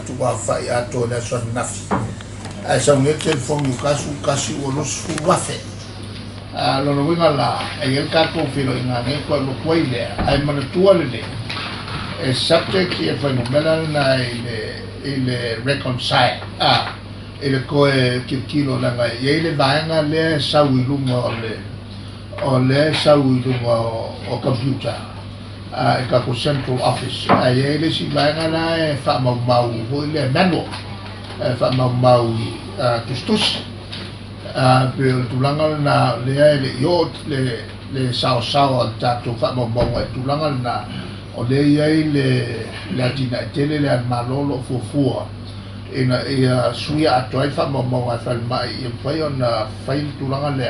tu wafai ato le son nafi ai sa nge telefon yu kasu o los wafe lo no winga la ai el ka ko filo ina ne ko lo koi le ai mana tua le e subject e fa no mela na ile reconcile ile ko e kilo la ga ile baanga le sa wilunga ole sa wilunga o computer e ka ko central office ele si baanga la e fa mau ho ile mano fa mau tustus pe tulanga na le yo le sao tato fa mau e tulanga na o le ile la tina tele le malolo fofua ina ia suia atoai fa mau fa mai e fai ona fai tulanga le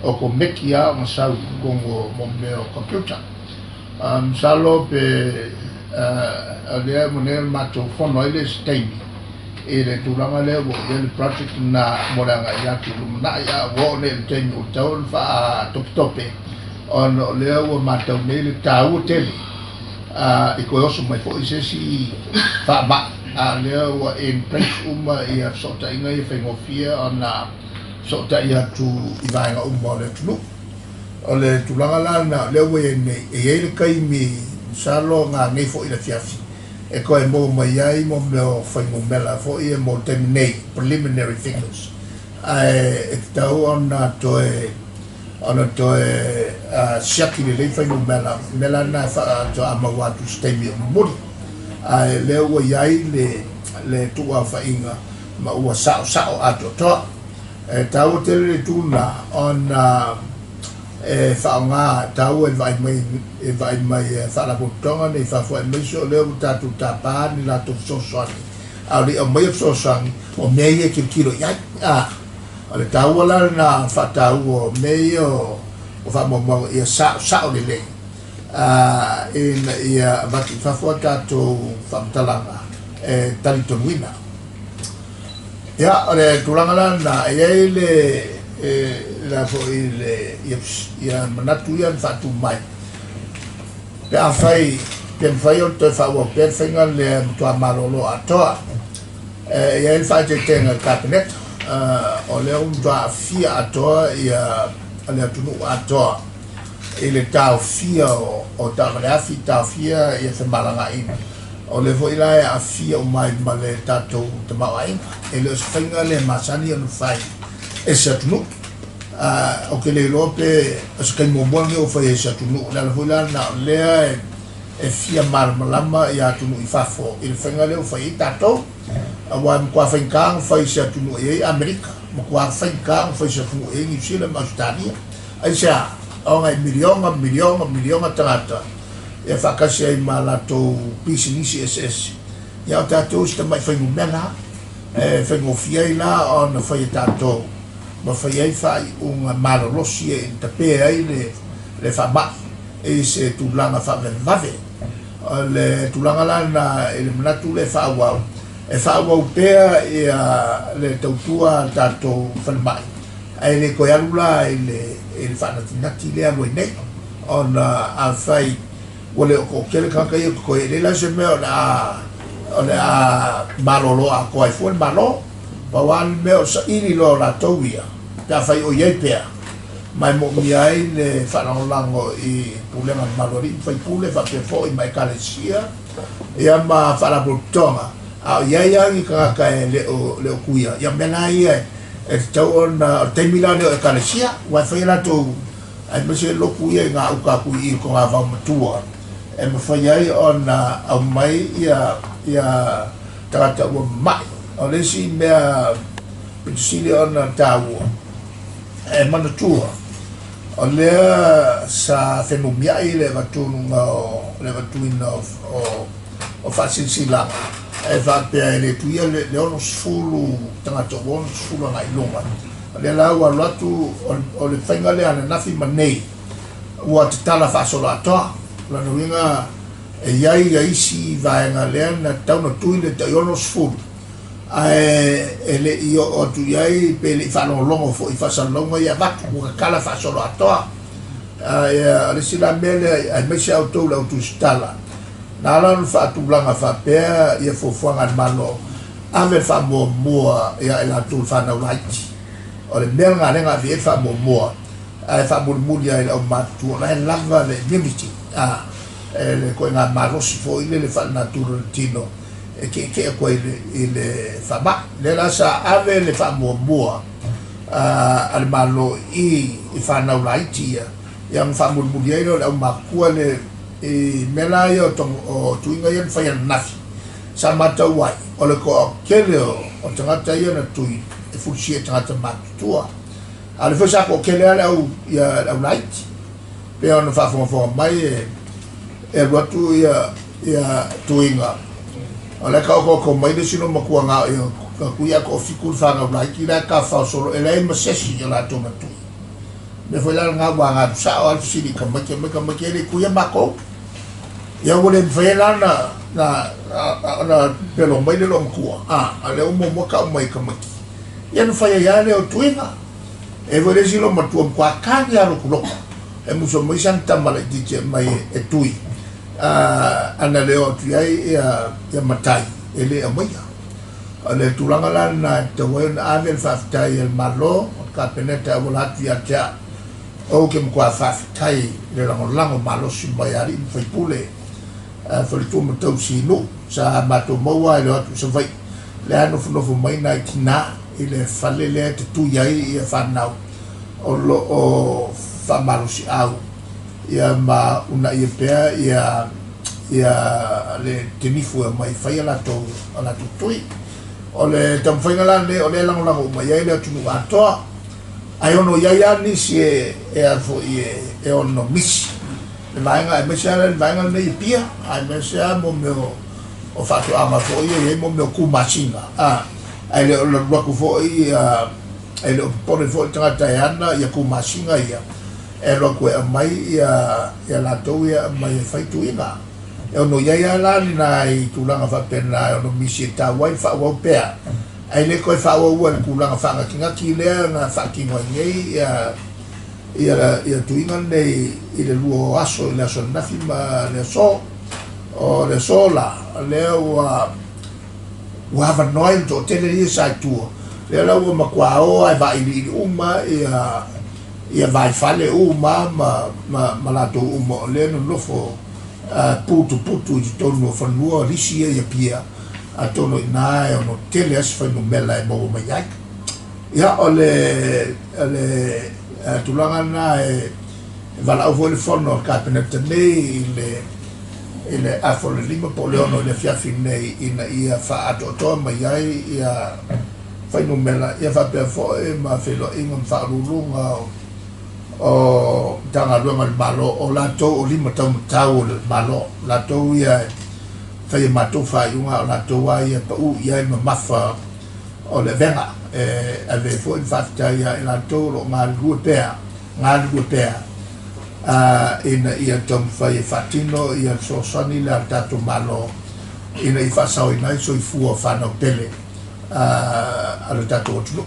o ko mekia mo sau kongo mo meo computer salo pe ale monel mato fono ile steini ele tulanga le wo ele project na moranga ya tuluna ya wo le tenyo tol fa tope on le wo mato le tau tele e ko oso mai fo ise si fa ba le wo in press ia sota inga ia fengofia ona sota ia tu ivainga le tulu ole tulanga lana le wo ne ele kai mi salo nga nei fo ile fiafi e ko e mo mai ai mo me foi mo mela fo e mo terminate preliminary things e tau ona to shaki le foi mo mela na fa to amawa tu stemi mo le wo yai le tu wa fa inga ma wa sao ato to e tau te le tuna ona e fa nga tau e vai mai fa la botonga ne fa fo mai so le tatu tapa ni la to so ali o mai so o mei ke kilo ya ale tau la na fa tau o mei o fa mo ia sa le in ia ba fa fo tatu fa talanga e talito wina ya ale tulanga na ele la fo ile ia manatu ia fatu mai pe afai o te fa wo pe finga le to amalolo atoa ia il fa te tenga cabinet o le un to afia atoa ia ale tunu atoa ile ta afia o ta grafi ta afia ia se malanga in o le fo ila afia o mai male tato te mai ele finga le masani no fai esse tunu o que le lope as que mo bonge o foi esse tunu la vola na le e fia marmalama ya tunu ifafo il fengale o foi tato wa kwa fenka foi esse tunu e america mo kwa fenka foi esse tunu e ni chile Australia ai sa o ngai milion trata e fa kasi ai malato pisinisi ss ya tato sta mai foi mena fengo fia ila on foi tato ma fai ai fai un malolosi e tape ai le fa ba e se tulanga fa vave le tulanga lana ele manatu le fa wa e fa wa pea e le tautua tato fa mai ai le ko yalula ele fa nati le alo nei on a fai wole ko kele ka ko ele la se me ona malolo a ko ai fu el malo pa wan me o sa ini lo la towia ta fai o ye pea mai mo mi ai le fa lango i problema malori fai pule fa pe fo i mai kalesia e ama fa la botonga a ia ni ka le o kuia ya mena ia e tau ona te milano e kalesia wa fai la to ai me se lo kuia nga u ka ku i ko ava matua e me fai ai ona au mai ia tata o mai o le si mea pensile ona tau e manatua o lea sa fenomia i le vatunga le vatuina o fasilsila e vapea le tuia le ono sfulu tangata ono sfulu ngai longa le la ua latu o le whainga le ana nafi manei ua te tala whasolo atoa la nuinga e iai a isi vaenga lea na tauna tui le ta ono sfulu ele io o tu iai pe le fa longo fo i fa salonga ia vatu ku kala fa solo atoa le sila mele ai me se auto la tu stala na la fa tulanga fa pe ia fofuanga malo ave fa mo ia la tu fa na right o le menga lenga vi fa mo ai fa mo ia o matu la lava le dimiti le ko nga malo si fo ile le fa natura tino e che ko ile fa ba le la sa ave le fa mo al malo i fa na right ia fa mo ia le makua le mela yo tong o tuinga yan fa yan nafi sa mata wai o le ko kele o tangata yo na tui e fusi e tangata matua ale fa sa ko kele ale au ya au light pe on fa fo mai e watu ya tuinga ole ka ko mai de sino makua nga yo ku ya ko fikul fa na light ila ka fa solo ele ma sesi yo la to matu me foi la nga wa nga sa o si di ka ma ke le ku ya mako ya wole vela na pelo mai de lomkua ale o mo ka mai ka maki ya no fa ya le o tuinga e vole si lo matu kwa ka ya ro kulo e mo so mai santa mala di mai e tui ana le o tu ya matai ele a mai ale tulanga la na te wen avel fa tai el malo ka peneta vola tu ya ja o ke mo kwa fa tai le lango malo si mai ari foi pule for tu mo tau si no sa mato moa le atu sa vai le ano fo mai na tina ile fale le tu ya i fa na o lo o fa malo si au ia ma una ia pe ia le tenifu mai fa la to tui o le tam fa ngala le o le lango mai ia le tu ato ai ono ia ni si e fo e ono misi le vainga e mese ale le vainga nei pia ai mese a mo meo o fatu ama fo ia mo meo ku masinga ai le roku fo ia ai le pone fo tangata ana ia ku masinga ia e roku e mai ia la to ia mai fai tu ina e no ia la ni nai tulanga fa pena no misi ta wai fa wo pe ai le ko fa wo kulanga fa nga ki le na fa ki mo nei ia tuinga nei i le luo aso i le aso nafi ma le so o le sola le ua hava noai to tele i sa tua le la ua makua o ai vai li uma ia vai fale uma ma lato uma le no lofo putu i tonu fanua risi ia pia a tono ina e ono tele as fa no mela e mo mai ai ia ole tulanga na e vala o vole fono ka peneta nei ile afole lima po le ono le fiafi nei ina ia fa ato to mai ai ia fa no mela ia fa pe fo e ma felo inga fa lulunga o tanga luanga le malo o la to o lima tau le malo la to ia fa ia mato fa iunga la to ia pa u ia ma mafa o le venga ave fo in fatta ia la to lo ngal gu pea ina ia tom fai fatino ia so soni la tato malo ina i fa sao ina so i fu o fa no pele ala tato otulu